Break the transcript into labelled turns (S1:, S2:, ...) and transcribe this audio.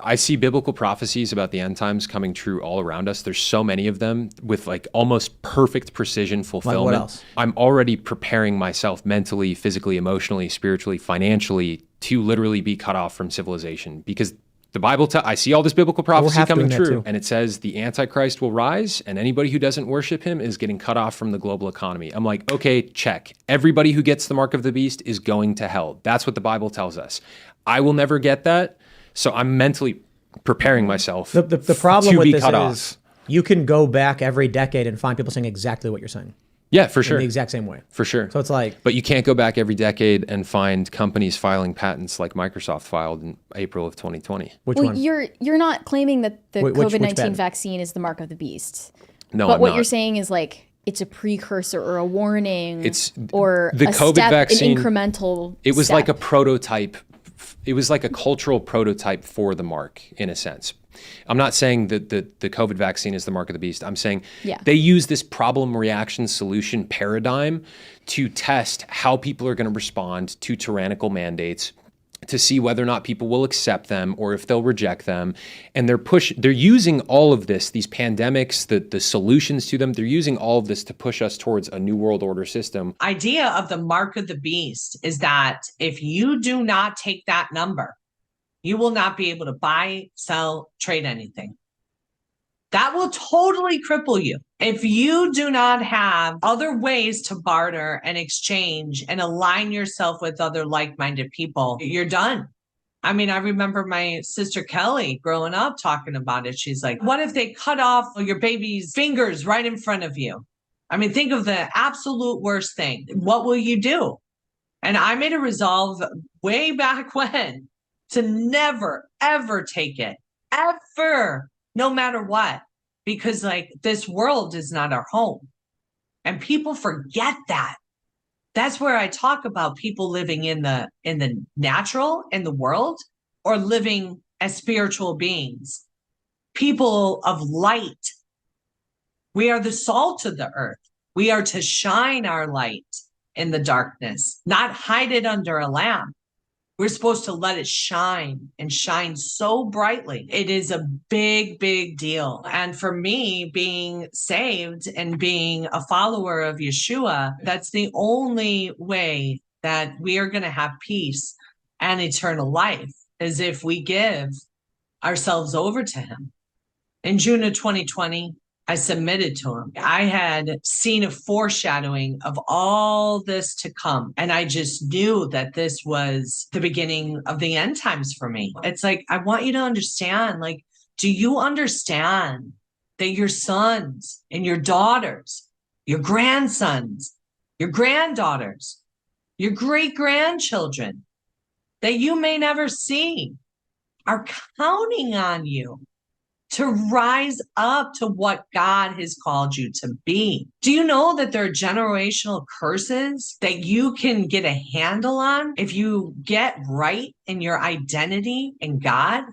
S1: I see biblical prophecies about the end times coming true all around us. There's so many of them with like almost perfect precision fulfillment.
S2: Like what else?
S1: I'm already preparing myself mentally, physically, emotionally, spiritually, financially to literally be cut off from civilization, because the Bible, I see all this biblical prophecy coming true, and it says the Antichrist will rise, and anybody who doesn't worship him is getting cut off from the global economy. I'm like, okay, check. Everybody who gets the mark of the beast is going to hell. That's what the Bible tells us. I will never get that, so I'm mentally preparing myself
S2: the problem
S1: to
S2: with
S1: be
S2: this
S1: cut
S2: is
S1: off.
S2: You can go back every decade and find people saying exactly what you're saying.
S1: Yeah, for sure.
S2: In the exact same way.
S1: For sure.
S2: So it's like...
S1: But you can't go back every decade and find companies filing patents like Microsoft filed in April of 2020.
S2: Which one?
S3: You're not claiming that the
S2: Which
S3: COVID-19
S2: patent?
S3: vaccine is the mark of the beast.
S1: No,
S3: but
S1: I'm
S3: what
S1: not.
S3: you're saying is like it's a precursor or a warning,
S1: It's
S3: or
S1: the
S3: a
S1: COVID
S3: step,
S1: vaccine,
S3: an incremental
S1: It was
S3: step.
S1: like a prototype. It was like a cultural prototype for the mark, in a sense. I'm not saying that the COVID vaccine is the mark of the beast. I'm saying they use this problem reaction solution paradigm to test how people are going to respond to tyrannical mandates, to see whether or not people will accept them or if they'll reject them. And they're using all of this, these pandemics, the solutions to them, they're using all of this to push us towards a new world order system.
S4: Idea of the mark of the beast is that if you do not take that number, you will not be able to buy, sell, trade anything. That will totally cripple you. If you do not have other ways to barter and exchange and align yourself with other like-minded people, you're done. I mean, I remember my sister Kelly growing up talking about it. She's like, what if they cut off your baby's fingers right in front of you? I mean, think of the absolute worst thing. What will you do? And I made a resolve way back when to never, ever take it, ever, no matter what, because like this world is not our home. And people forget that. That's where I talk about people living in the natural, in the world, or living as spiritual beings, people of light. We are the salt of the earth. We are to shine our light in the darkness, not hide it under a lamp. We're supposed to let it shine and shine so brightly. It is a big, big deal. And for me, being saved and being a follower of Yeshua, that's the only way that we are going to have peace and eternal life, is if we give ourselves over to him. In June of 2020, I submitted to him. I had seen a foreshadowing of all this to come. And I just knew that this was the beginning of the end times for me. It's like, I want you to understand, like, do you understand that your sons and your daughters, your grandsons, your granddaughters, your great-grandchildren that you may never see are counting on you to rise up to what God has called you to be? Do you know that there are generational curses that you can get a handle on if you get right in your identity in God?